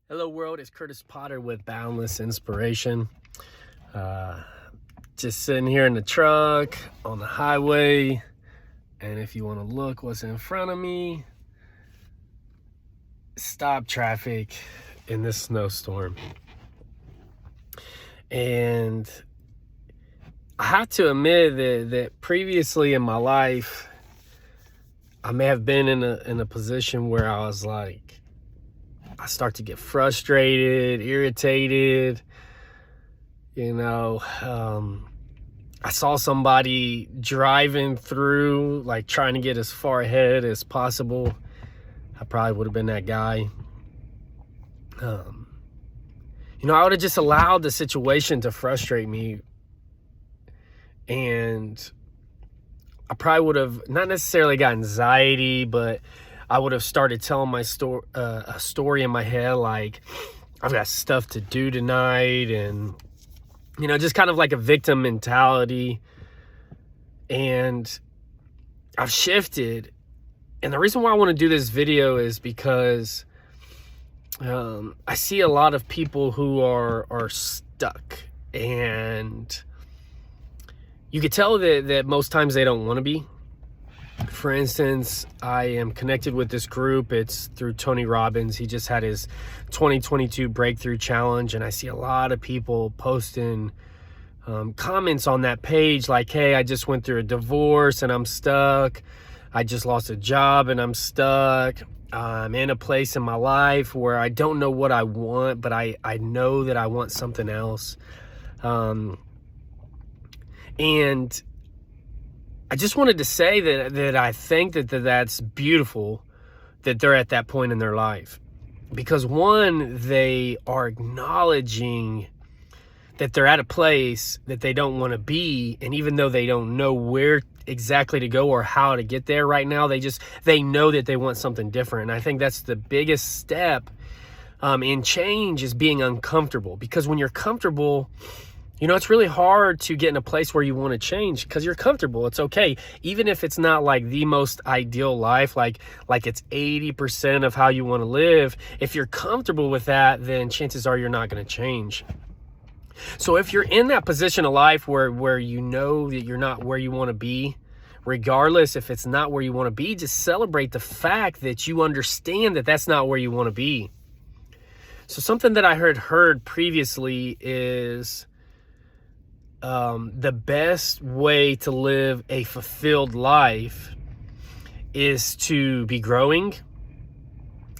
Hello world, it's Kurtis Potter with Boundless Inspiration. Just sitting here in the truck on the highway, and if you want to look what's in front of me, stop traffic in this snowstorm. And I have to admit that previously in my life, I may have been in a position where I was like, I start to get frustrated, irritated. I saw somebody driving through, like trying to get as far ahead as possible. I probably would have been that guy. I would have just allowed the situation to frustrate me. And I probably would have not necessarily got anxiety, but I would have started telling my a story in my head, like I've got stuff to do tonight, and just kind of like a victim mentality. And I've shifted, and the reason why I want to do this video is because I see a lot of people who are stuck, and you could tell that most times they don't want to be. For instance, I am connected with this group. It's through Tony Robbins. He just had his 2022 Breakthrough Challenge, and I see a lot of people posting comments on that page like, hey, I just went through a divorce and I'm stuck. I just lost a job and I'm stuck. I'm in a place in my life where I don't know what I want, but I know that I want something else. And I just wanted to say that I think that's beautiful that they're at that point in their life. Because one, they are acknowledging that they're at a place that they don't want to be. And even though they don't know where exactly to go or how to get there right now, they know that they want something different. And I think that's the biggest step in change, is being uncomfortable. Because when you're comfortable, it's really hard to get in a place where you want to change because you're comfortable. It's okay. Even if it's not like the most ideal life, like it's 80% of how you want to live. If you're comfortable with that, then chances are you're not going to change. So if you're in that position of life where you know that you're not where you want to be, regardless if it's not where you want to be, just celebrate the fact that you understand that that's not where you want to be. So something that I heard previously is, the best way to live a fulfilled life is to be growing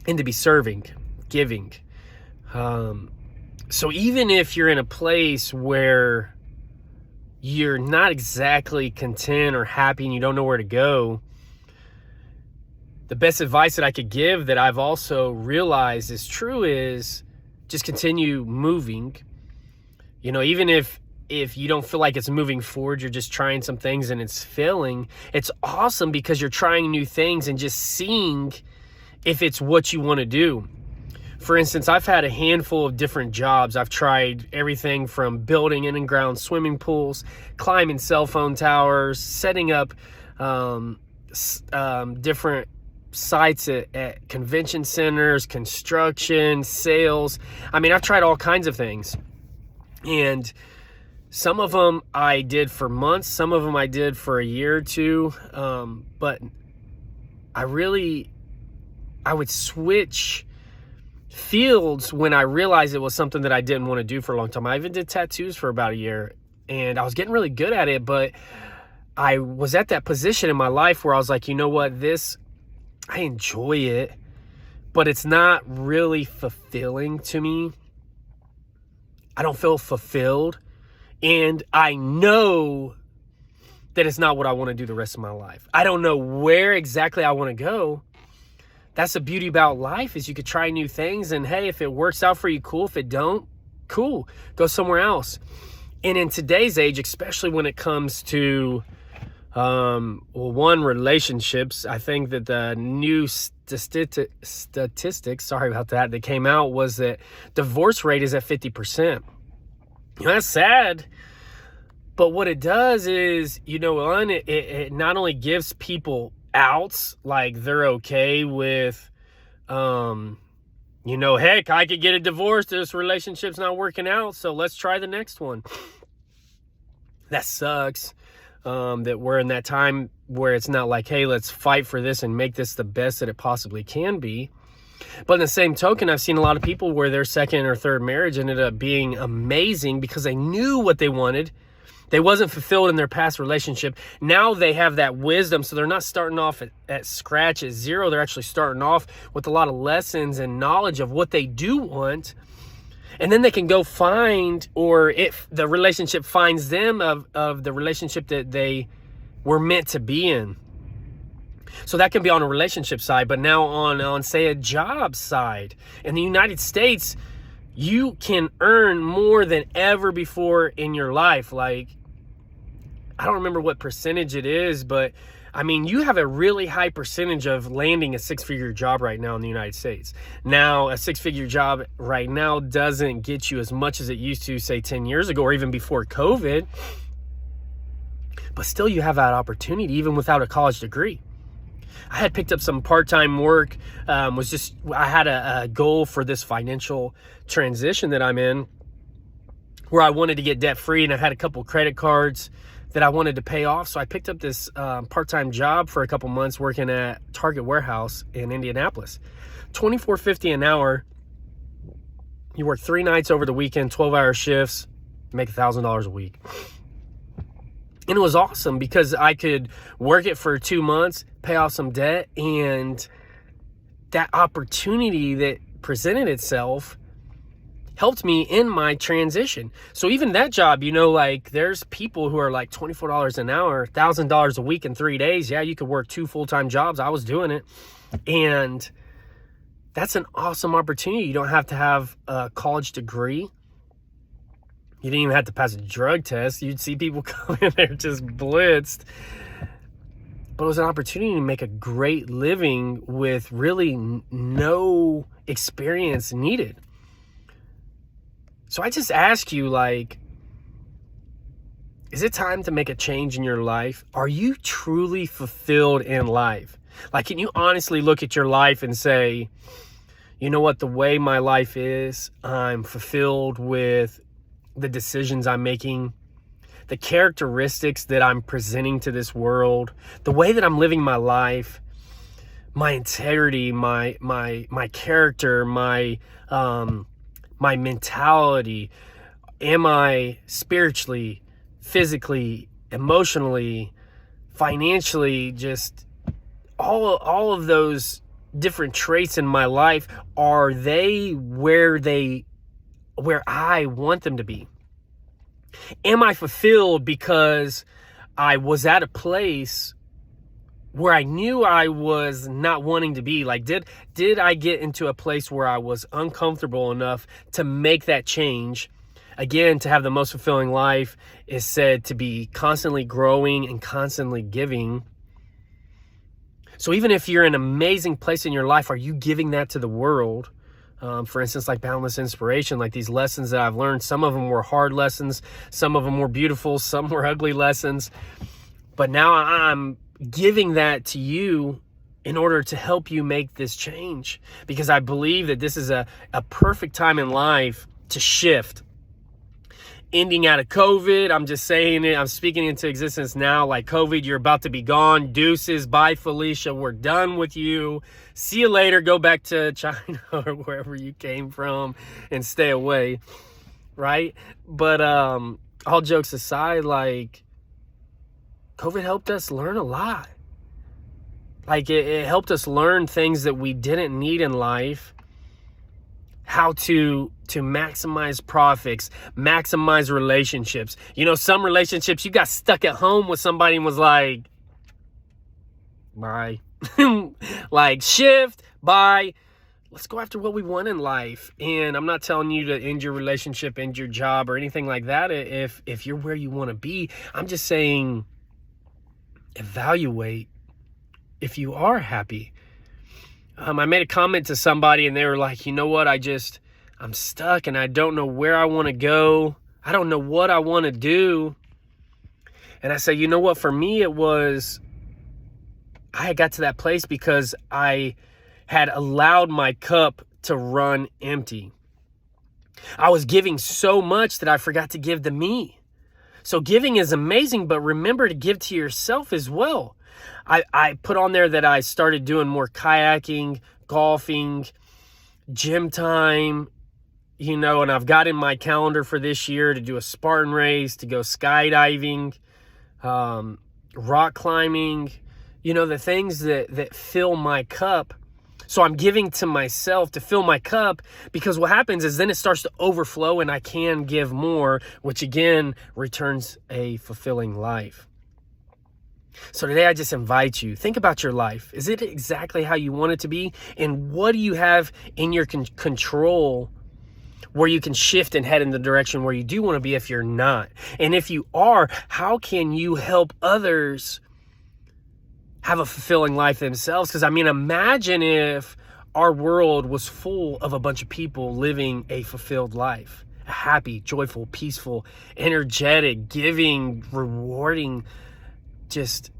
and to be serving, giving. So even if you're in a place where you're not exactly content or happy and you don't know where to go, the best advice that I could give that I've also realized is true is just continue moving. Even if you don't feel like it's moving forward, you're just trying some things and it's failing, it's awesome because you're trying new things and just seeing if it's what you want to do. For instance, I've had a handful of different jobs. I've tried everything from building in and ground swimming pools, climbing cell phone towers, setting up different sites at convention centers, construction, sales. I've tried all kinds of things. And some of them I did for months. Some of them I did for a year or two. But I would switch fields when I realized it was something that I didn't want to do for a long time. I even did tattoos for about a year, and I was getting really good at it. But I was at that position in my life where I was like, you know what? I enjoy it, but it's not really fulfilling to me. I don't feel fulfilled. And I know that it's not what I want to do the rest of my life. I don't know where exactly I want to go. That's the beauty about life, is you could try new things. And hey, if it works out for you, cool. If it don't, cool. Go somewhere else. And in today's age, especially when it comes to, relationships, I think that the new statistics, sorry about that came out was that divorce rate is at 50%. That's sad, but what it does is, it not only gives people outs, like they're okay with heck, I could get a divorce. This relationship's not working out, so let's try the next one. That sucks. That we're in that time where it's not like, hey, let's fight for this and make this the best that it possibly can be. But in the same token, I've seen a lot of people where their second or third marriage ended up being amazing because they knew what they wanted. They wasn't fulfilled in their past relationship. Now they have that wisdom, so they're not starting off at scratch at zero. They're actually starting off with a lot of lessons and knowledge of what they do want. And then they can go find, or if the relationship finds them of the relationship that they were meant to be in. So that can be on a relationship side, but now on say a job side. In the United States, you can earn more than ever before in your life. Like, I don't remember what percentage it is, but I mean, you have a really high percentage of landing a six-figure job right now in the United States. Now, a six-figure job right now doesn't get you as much as it used to, say, 10 years ago or even before COVID. But still, you have that opportunity even without a college degree. I had picked up some part-time work. I had a goal for this financial transition that I'm in where I wanted to get debt-free, and I had a couple credit cards that I wanted to pay off. So I picked up this part-time job for a couple months working at Target warehouse in Indianapolis. $24.50 an hour. You work 3 nights over the weekend, 12-hour shifts, make $1,000 a week. And it was awesome because I could work it for 2 months, pay off some debt, and that opportunity that presented itself helped me in my transition. So even that job, like there's people who are like $24 an hour, $1,000 a week in 3 days. Yeah, you could work 2 full-time jobs. I was doing it. And that's an awesome opportunity. You don't have to have a college degree. You didn't even have to pass a drug test. You'd see people come in there just blitzed. But it was an opportunity to make a great living with really no experience needed. So I just ask you, is it time to make a change in your life? Are you truly fulfilled in life? Can you honestly look at your life and say, you know what, the way my life is, I'm fulfilled with the decisions I'm making, the characteristics that I'm presenting to this world, the way that I'm living my life, my integrity, my character, my mentality. Am I spiritually, physically, emotionally, financially, just all of those different traits in my life, are they where I want them to be? Am I fulfilled because I was at a place where I knew I was not wanting to be? Did I get into a place where I was uncomfortable enough to make that change? Again, to have the most fulfilling life is said to be constantly growing and constantly giving. So even if you're in an amazing place in your life, are you giving that to the world? For instance, like Boundless Inspiration, like these lessons that I've learned, some of them were hard lessons, some of them were beautiful, some were ugly lessons. But now I'm giving that to you in order to help you make this change, because I believe that this is a perfect time in life to shift. Ending out of COVID, I'm just saying it, I'm speaking into existence now. Like, COVID, you're about to be gone. Deuces, bye Felicia, we're done with you. See you later, go back to China or wherever you came from and stay away, right? But all jokes aside, COVID helped us learn a lot. It helped us learn things that we didn't need in life. How to maximize profits, maximize relationships. Some relationships, you got stuck at home with somebody and was like, bye. Shift, bye. Let's go after what we want in life. And I'm not telling you to end your relationship, end your job, or anything like that if you're where you want to be. I'm just saying, evaluate if you are happy. I made a comment to somebody and they were like, you know what, I'm stuck and I don't know where I want to go. I don't know what I want to do. And I said, you know what, for me, I got to that place because I had allowed my cup to run empty. I was giving so much that I forgot to give to me. So giving is amazing, but remember to give to yourself as well. I put on there that I started doing more kayaking, golfing, gym time, and I've got in my calendar for this year to do a Spartan race, to go skydiving, rock climbing, the things that fill my cup. So I'm giving to myself to fill my cup, because what happens is then it starts to overflow and I can give more, which again returns a fulfilling life. So today I just invite you, think about your life. Is it exactly how you want it to be? And what do you have in your control where you can shift and head in the direction where you do want to be if you're not? And if you are, how can you help others have a fulfilling life themselves? Because imagine if our world was full of a bunch of people living a fulfilled life, a happy, joyful, peaceful, energetic, giving, rewarding, just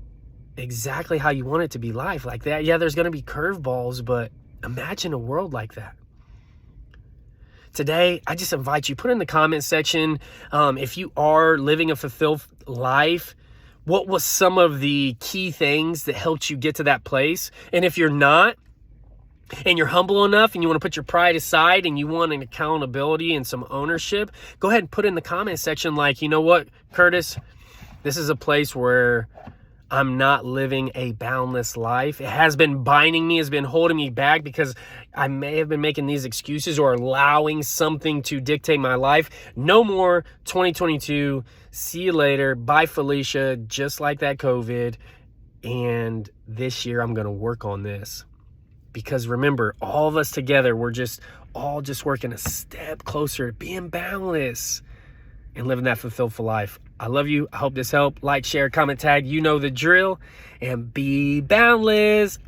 exactly how you want it to be life like that. Yeah, there's going to be curveballs, but imagine a world like that. Today, I just invite you, put in the comment section, if you are living a fulfilled life, what was some of the key things that helped you get to that place? And if you're not, and you're humble enough and you want to put your pride aside and you want an accountability and some ownership, go ahead and put in the comment section like, you know what, Kurtis, this is a place where I'm not living a boundless life. It has been binding me, has been holding me back because I may have been making these excuses or allowing something to dictate my life. No more 2022. See you later. Bye, Felicia. Just like that COVID. And this year I'm going to work on this. Because remember, all of us together, we're all working a step closer to being boundless and living that fulfilled life. I love you. I hope this helped. Like, share, comment, tag. You know the drill. And be boundless.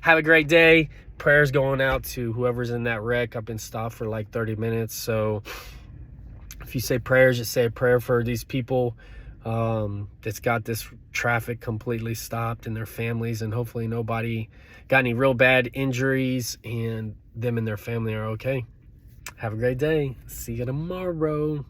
Have a great day. Prayers going out to whoever's in that wreck. I've been stopped for like 30 minutes. So if you say prayers, just say a prayer for these people that's got this traffic completely stopped and their families. And hopefully nobody got any real bad injuries and them and their family are okay. Have a great day. See you tomorrow.